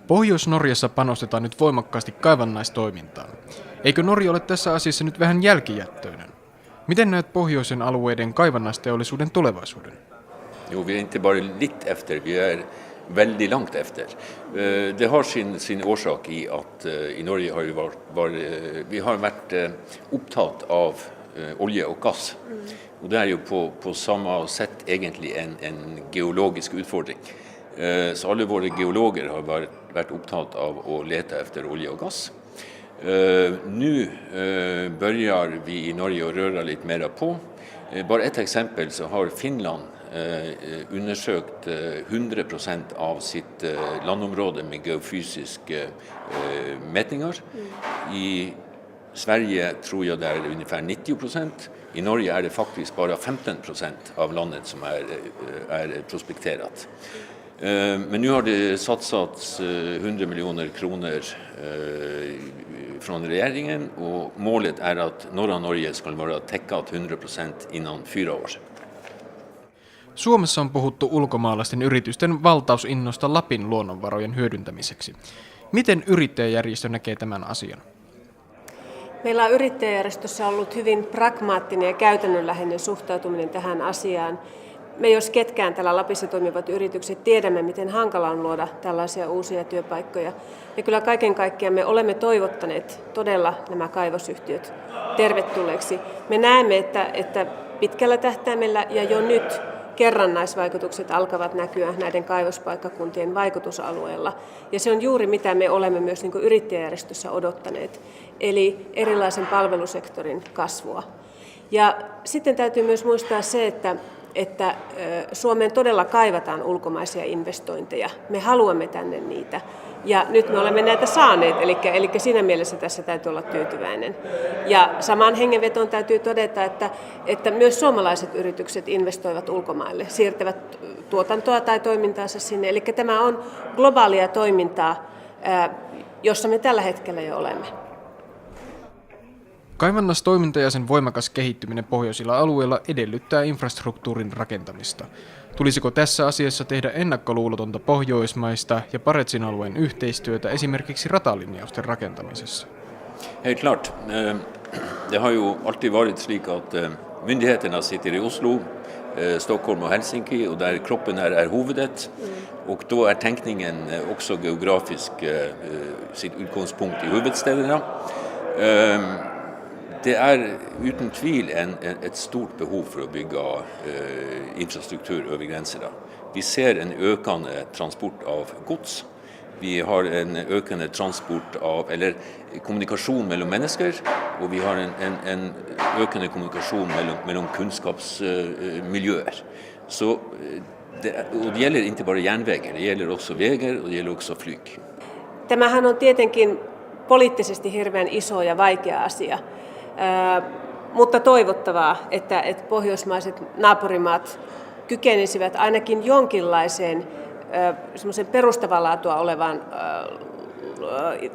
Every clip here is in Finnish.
Pohjois-Norjassa panostetaan nyt voimakkaasti kaivannaistoimintaan. Eikö Norja ole tässä asiassa nyt vähän jälkijättöinen? Miten näet pohjoisen alueiden kaivannaisteollisuuden tulevaisuuden? Jo, vi är inte bara lite efter, vi är väldigt långt efter. Det har sin orsak i att i Norge har vi har varit upptatt av olja och gas. Och det är ju på samma sätt egentligen en geologisk utfordring. Så alla våra geologer har varit upptatt av att leta efter olja och gas. Nu börjar vi i Norge att röra lite mera på. Bara ett exempel så har Finland undersökt 100% av sitt landområde med geofysiska mätningar. I Sverige tror jag det är ungefär 90%. I Norge är det faktiskt bara 15% av landet som är prospekterat. Men nu har det satsats 100 miljoner kronor från regeringen och målet är att norra Norge ska vara täckat 100% innan 4 år. Suomessa on puhuttu ulkomaalaisten yritysten valtausinnosta Lapin luonnonvarojen hyödyntämiseksi. Miten yrittäjäjärjestö näkee tämän asian? Meillä on yrittäjäjärjestössä ollut hyvin pragmaattinen ja käytännönläheinen suhtautuminen tähän asiaan. Me jos ketkään täällä Lapissa toimivat yritykset tiedämme, miten hankala on luoda tällaisia uusia työpaikkoja. Ja kyllä kaiken kaikkiaan me olemme toivottaneet todella nämä kaivosyhtiöt tervetulleeksi. Me näemme, että pitkällä tähtäimellä ja jo nyt kerrannaisvaikutukset alkavat näkyä näiden kaivospaikkakuntien vaikutusalueella. Ja se on juuri mitä me olemme myös niin kuin yrittäjäjärjestössä odottaneet, eli erilaisen palvelusektorin kasvua. Ja sitten täytyy myös muistaa se, että Suomeen todella kaivataan ulkomaisia investointeja. Me haluamme tänne niitä. Ja nyt me olemme näitä saaneet, eli siinä mielessä tässä täytyy olla tyytyväinen. Ja samaan hengenvetoon täytyy todeta, että myös suomalaiset yritykset investoivat ulkomaille, siirtävät tuotantoa tai toimintaansa sinne. Eli tämä on globaalia toimintaa, jossa me tällä hetkellä jo olemme. Kaivannaistoiminta ja sen voimakas kehittyminen pohjoisilla alueilla edellyttää infrastruktuurin rakentamista. Tulisiko tässä asiassa tehdä ennakkoluulotonta pohjoismaista ja Barentsin alueen yhteistyötä esimerkiksi ratalinjausten rakentamisessa? Helt klart. Det har ju alltid varit slik att myndigheterna sitter i Oslo, Stockholm och Helsinki och där kroppen är huvudet. Och då är tänkningen också geografisk sitt utgångspunkt i huvudstäderna. Det är utan tvivel ett stort behov för att bygga infrastruktur över gränserna. Vi ser en ökande transport av gods. Vi har en ökande transport av, eller kommunikation mellan människor och vi har en ökande kommunikation mellan kunskapsmiljöer. Så det gäller inte bara järnvägar, det gäller också vägar och det gäller också flyg. Tämähän on tietenkin poliittisesti hirveän iso ja vaikea asia. Mutta toivottavaa, että pohjoismaiset naapurimaat kykenisivät ainakin jonkinlaiseen semmoisen perustavaa laatua olevaan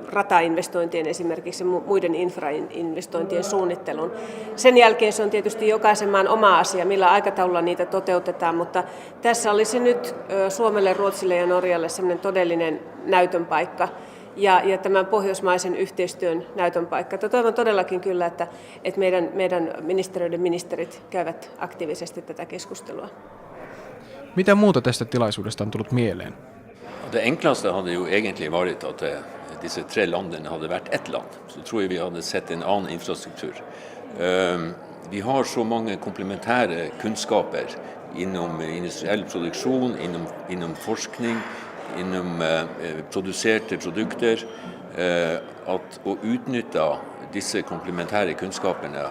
ratainvestointien esimerkiksi muiden infrainvestointien suunnitteluun. Sen jälkeen se on tietysti jokaisen maan oma asia, millä aikataululla niitä toteutetaan, mutta tässä olisi nyt Suomelle, Ruotsille ja Norjalle semmoinen todellinen näytön paikka. Ja tämän pohjoismaisen yhteistyön näytön paikka. Toivon todellakin kyllä, että meidän ministeriöiden ministerit käyvät aktiivisesti tätä keskustelua. Mitä muuta tästä tilaisuudesta on tullut mieleen? Det enklaste hade ju egentligen varit att disse 3 landen hade varit ett land. Så tror jag vi hade sett en annan infrastruktur. Vi har så många komplementära kunskaper inom industriell produktion, inom forskning, inom producerade produkter, att utnyttja disse komplementära kunskaperna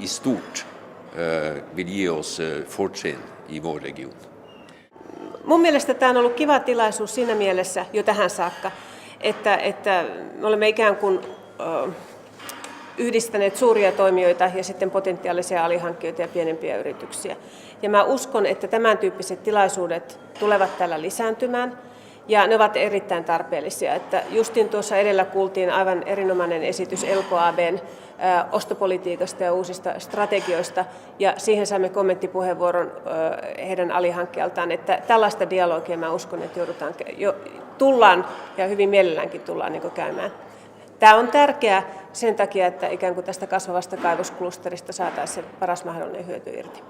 i stort vill ge oss fortrin i vår region. Mun mielestä tämä on ollut kiva tilaisuus siinä mielessä jo tähän saakka, että me olemme ikään kuin yhdistäneet suuria toimijoita ja sitten potentiaalisia alihankkijoita ja pienempiä yrityksiä. Ja mä uskon, että tämän tyyppiset tilaisuudet tulevat tällä lisääntymään ja ne ovat erittäin tarpeellisia. Että justin tuossa edellä kuultiin aivan erinomainen esitys LKAB:n ostopolitiikasta ja uusista strategioista, ja siihen saimme kommenttipuheenvuoron heidän alihankkijaltaan, että tällaista dialogia mä uskon, että tullaan ja hyvin mielelläänkin tullaan niin kuin käymään. Tämä on tärkeää sen takia, että ikään kuin tästä kasvavasta kaivosklusterista saataisiin se paras mahdollinen hyöty irti.